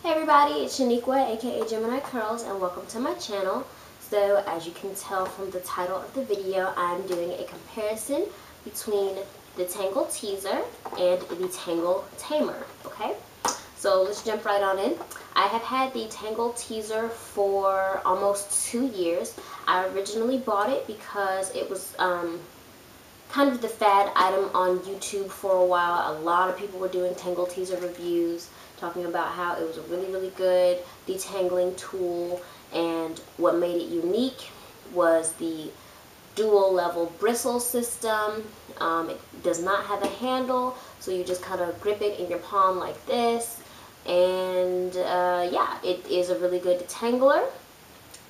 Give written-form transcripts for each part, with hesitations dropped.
Hey everybody, it's Niqua, aka Gemini Curls, and welcome to my channel. So as you can tell from the title of the video, I'm doing a comparison between the Detangle Teezer and the Detangle Tamer, okay? So let's jump right on in. I have had the Detangle Teezer for almost 2 years. I originally bought it because it was kind of the fad item on YouTube for a while. A lot of people were doing Tangle Teezer reviews, talking about how it was a really good detangling tool, and what made it unique was the dual level bristle system. It does not have a handle, so you just kind of grip it in your palm like this, and yeah, it is a really good detangler.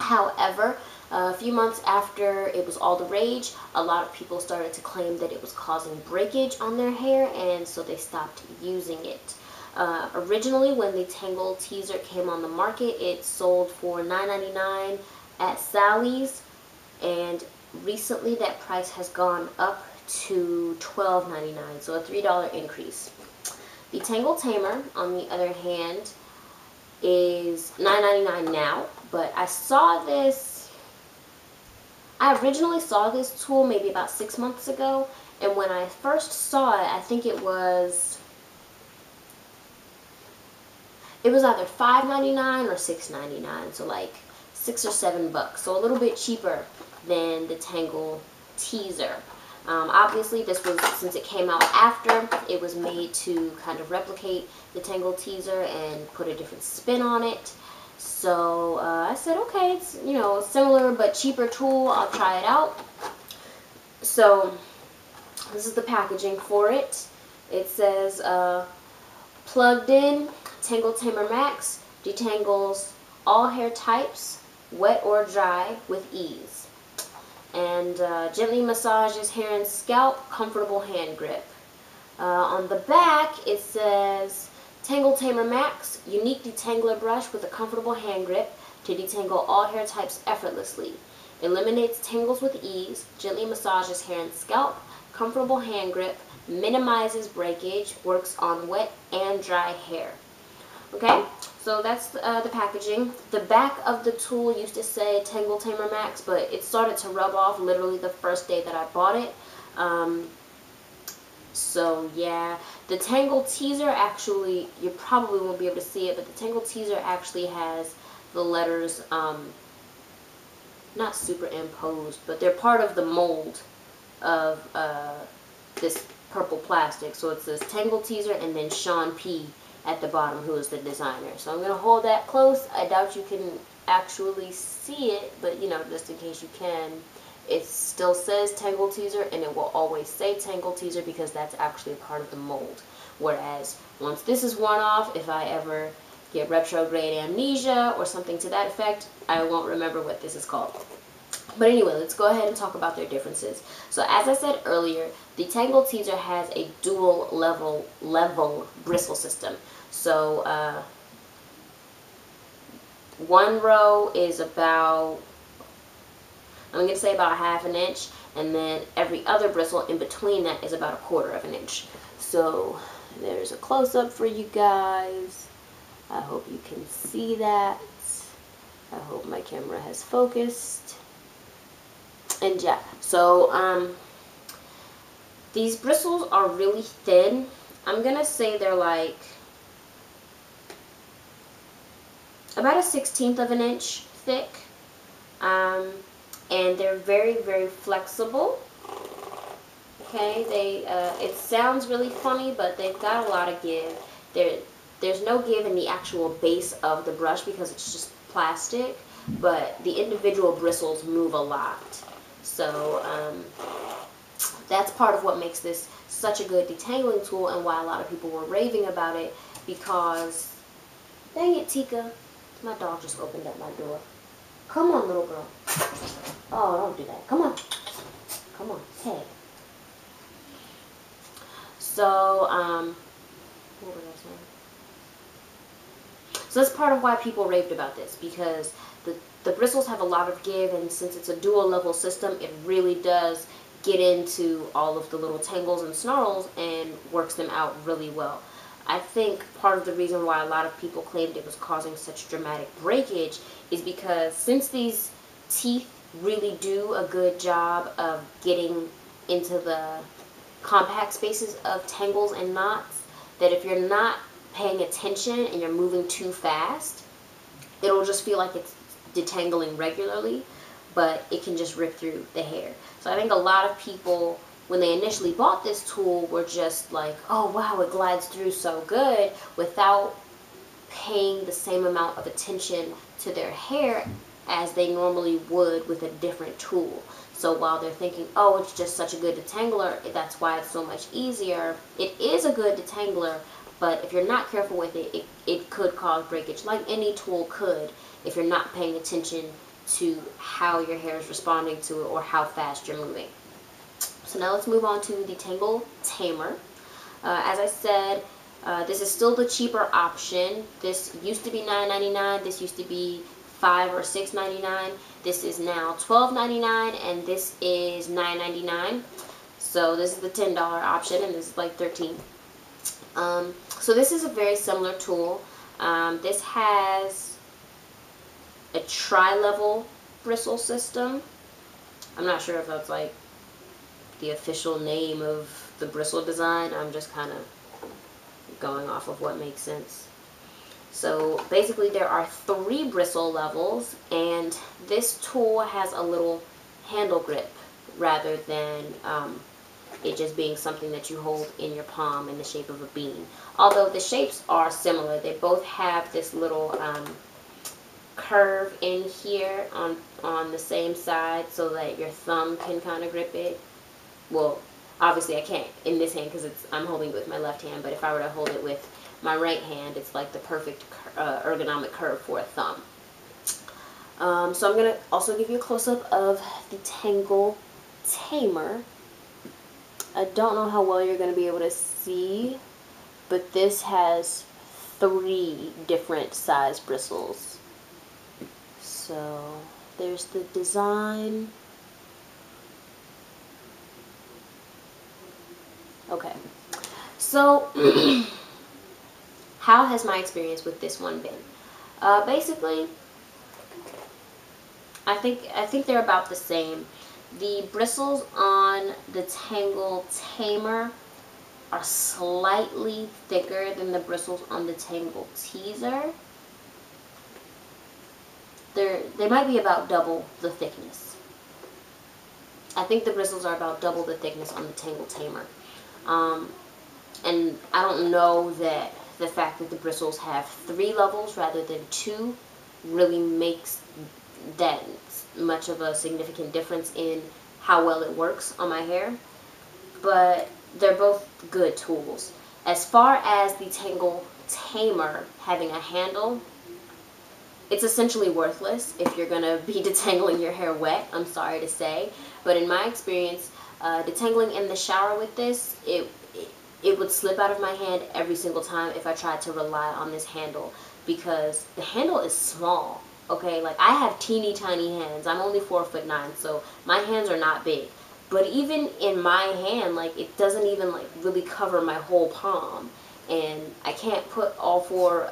However, a few months after it was all the rage, a lot of people started to claim that it was causing breakage on their hair, and so they stopped using it. Originally, when the Tangle Teezer came on the market, it sold for $9.99 at Sally's, and recently that price has gone up to $12.99, so a $3 increase. The Tangle Tamer, on the other hand, is $9.99 now, but I originally saw this tool maybe about 6 months ago, and when I first saw it, I think it was either $5.99 or $6.99, so like $6 or $7, so a little bit cheaper than the Tangle Teezer. Obviously, this was, since it came out after, it was made to kind of replicate the Tangle Teezer and put a different spin on it. So I said, okay, it's, you know, a similar but cheaper tool. I'll try it out. So this is the packaging for it. It says plugged in, Tangle Tamer Max detangles all hair types, wet or dry, with ease. And gently massages hair and scalp, comfortable hand grip. On the back it says Tangle Tamer Max, unique detangler brush with a comfortable hand grip to detangle all hair types effortlessly. Eliminates tangles with ease, gently massages hair and scalp, comfortable hand grip, minimizes breakage, works on wet and dry hair. Okay, so that's the packaging. The back of the tool used to say Tangle Tamer Max, but it started to rub off literally the first day that I bought it. So yeah, the Tangle Teezer actually, you probably won't be able to see it, but the Tangle Teezer actually has the letters, not superimposed, but they're part of the mold of this purple plastic. So it says Tangle Teezer and then Sean P at the bottom, who is the designer. So I'm going to hold that close. I doubt you can actually see it, but you know, just in case you can, it still says Tangle Teezer, and it will always say Tangle Teezer because that's actually part of the mold. Whereas once this is worn off, if I ever get retrograde amnesia or something to that effect, I won't remember what this is called. But anyway, let's go ahead and talk about their differences. So as I said earlier, the Tangle Teezer has a dual level bristle system. So one row is about, I'm going to say about ½ an inch, and then every other bristle in between that is about 1/4 of an inch. So there's a close-up for you guys. I hope you can see that. I hope my camera has focused. And yeah, so these bristles are really thin. I'm gonna say they're like about a 1/16 of an inch thick, and they're very flexible. Okay, it sounds really funny, but they've got a lot of give. There's no give in the actual base of the brush because it's just plastic, but the individual bristles move a lot. So that's part of what makes this such a good detangling tool, and why a lot of people were raving about it, because, dang it, Tika, my dog just opened up my door. Come on, little girl. Oh, don't do that. Come on. Come on. Hey. So, what was I saying? So that's part of why people raved about this, because the bristles have a lot of give, and since it's a dual level system, it really does get into all of the little tangles and snarls and works them out really well. I think part of the reason why a lot of people claimed it was causing such dramatic breakage is because since these teeth really do a good job of getting into the compact spaces of tangles and knots, that if you're not paying attention and you're moving too fast, it'll just feel like it's detangling regularly, but it can just rip through the hair. So I think a lot of people, when they initially bought this tool, were just like, oh wow, it glides through so good, without paying the same amount of attention to their hair as they normally would with a different tool. So while they're thinking, oh, it's just such a good detangler, that's why it's so much easier, it is a good detangler, but if you're not careful with it, it could cause breakage, like any tool could, if you're not paying attention to how your hair is responding to it or how fast you're moving. So now let's move on to the Detangle Tamer. As I said, this is still the cheaper option. This used to be $9.99. This used to be $5 or $6.99. This is now $12.99, and this is $9.99. So this is the $10 option, and this is like $13. So this is a very similar tool. This has a tri-level bristle system. I'm not sure if that's like the official name of the bristle design. I'm just kind of going off of what makes sense. So basically there are 3 bristle levels, and this tool has a little handle grip rather than it just being something that you hold in your palm in the shape of a bean. Although the shapes are similar, they both have this little curve in here on the same side so that your thumb can kind of grip it. Well, obviously I can't in this hand because I'm holding it with my left hand, but if I were to hold it with my right hand, it's like the perfect ergonomic curve for a thumb. So I'm going to also give you a close-up of the Detangle Tamer. I don't know how well you're going to be able to see, but this has 3 different size bristles. So there's the design. Okay, so how has my experience with this one been? Basically, I think they're about the same. The bristles on the Detangle Tamer are slightly thicker than the bristles on the Detangle Teezer. They might be about double the thickness. I think the bristles are about double the thickness on the Detangle Tamer. And I don't know that the fact that the bristles have 3 levels rather than 2 really makes that much of a significant difference in how well it works on my hair. But they're both good tools. As far as the Detangle Tamer having a handle, it's essentially worthless if you're going to be detangling your hair wet, I'm sorry to say. But in my experience, detangling in the shower with this, it would slip out of my hand every single time if I tried to rely on this handle, because the handle is small, okay? Like, I have teeny tiny hands. I'm only 4'9", so my hands are not big. But even in my hand, like, it doesn't even, like, really cover my whole palm. And I can't put all 4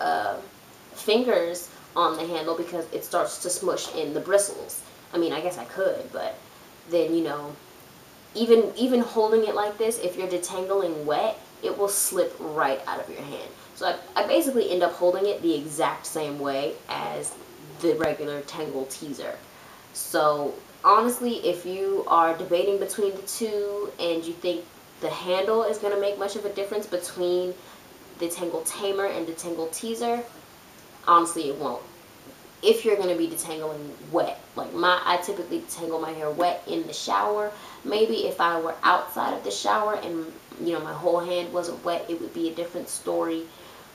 fingers on the handle because it starts to smush in the bristles. I mean, I guess I could, but then, you know, even holding it like this, if you're detangling wet, it will slip right out of your hand. So I basically end up holding it the exact same way as the regular Tangle Teezer. So honestly, if you are debating between the two and you think the handle is going to make much of a difference between the Detangle Tamer and the Detangle Teezer, honestly it won't. If you're going to be detangling wet, like I typically detangle my hair wet in the shower. Maybe if I were outside of the shower and, you know, my whole hand wasn't wet, it would be a different story.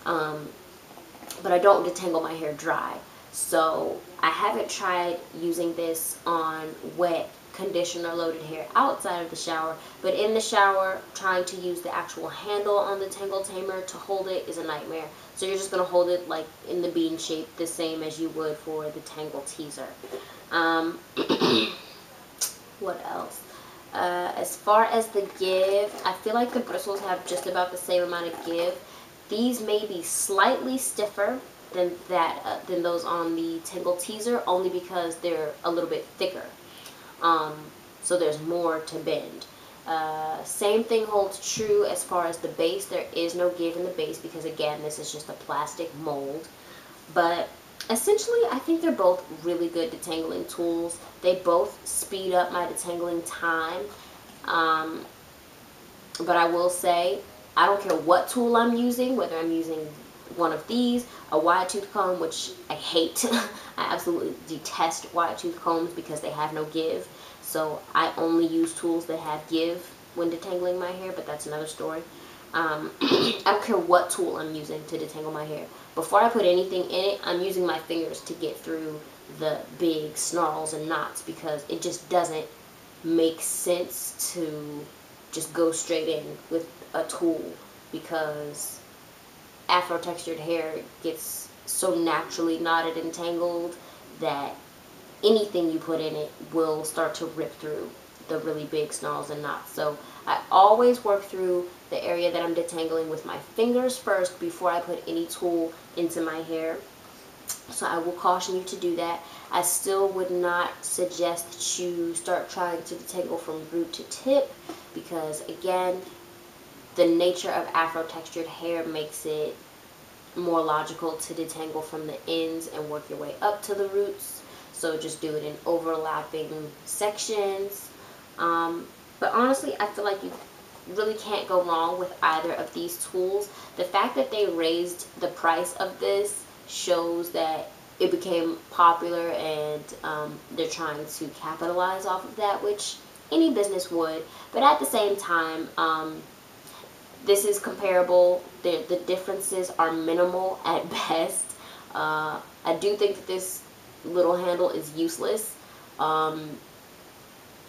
But I don't detangle my hair dry. So I haven't tried using this on wet conditioner loaded hair outside of the shower, but in the shower, trying to use the actual handle on the Detangle Tamer to hold it is a nightmare. So you're just going to hold it like in the bean shape, the same as you would for the Tangle Teezer. What else? As far as the give, I feel like the bristles have just about the same amount of give. These may be slightly stiffer than than those on the Tangle Teezer, only because they're a little bit thicker. So there's more to bend. Same thing holds true as far as the base. There is no give in the base because, again, this is just a plastic mold. But essentially, I think they're both really good detangling tools. They both speed up my detangling time. But I will say, I don't care what tool I'm using, whether I'm using one of these, a wide tooth comb, which I hate. I absolutely detest wide tooth combs because they have no give. So I only use tools that have give when detangling my hair, but that's another story. I don't care what tool I'm using to detangle my hair. Before I put anything in it, I'm using my fingers to get through the big snarls and knots because it just doesn't make sense to just go straight in with a tool, because afro-textured hair gets so naturally knotted and tangled that anything you put in it will start to rip through the really big snarls and knots. So I always work through the area that I'm detangling with my fingers first before I put any tool into my hair. So I will caution you to do that. I still would not suggest that you start trying to detangle from root to tip because, again, the nature of afro-textured hair makes it more logical to detangle from the ends and work your way up to the roots. So just do it in overlapping sections. But honestly, I feel like you really can't go wrong with either of these tools. The fact that they raised the price of this shows that it became popular, and they're trying to capitalize off of that, which any business would. But at the same time, this is comparable. The differences are minimal at best. I do think that this little handle is useless.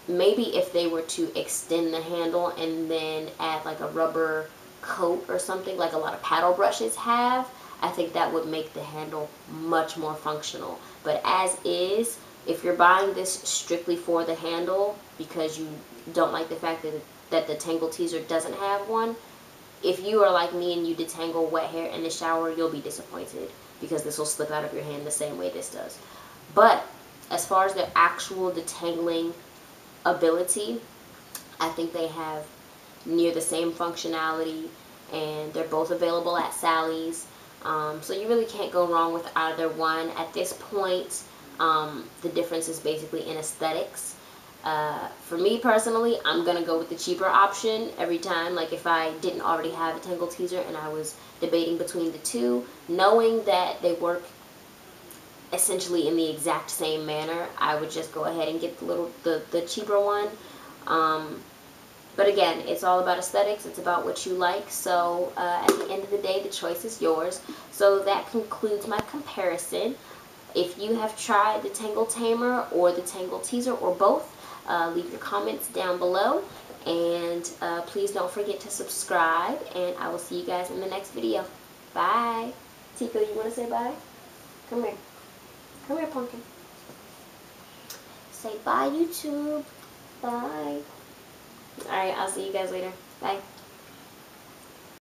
Maybe if they were to extend the handle and then add like a rubber coat or something like a lot of paddle brushes have, I think that would make the handle much more functional. But as is, if you're buying this strictly for the handle because you don't like the fact that the Tangle Teezer doesn't have one, if you are like me and you detangle wet hair in the shower, you'll be disappointed because this will slip out of your hand the same way this does. But as far as the actual detangling ability, I think they have near the same functionality, and they're both available at Sally's. So you really can't go wrong with either one. At this point, the difference is basically in aesthetics. For me personally, I'm going to go with the cheaper option every time. Like if I didn't already have a Tangle Teezer and I was debating between the two, knowing that they work essentially in the exact same manner, I would just go ahead and get the cheaper one. But again, it's all about aesthetics. It's about what you like. So at the end of the day, the choice is yours. So that concludes my comparison. If you have tried the Detangle Tamer or the Tangle Teezer or both, leave your comments down below. And please don't forget to subscribe. And I will see you guys in the next video. Bye. Tico, you want to say bye? Come here. Come here, Pumpkin. Say bye, YouTube. Bye. Alright, I'll see you guys later. Bye.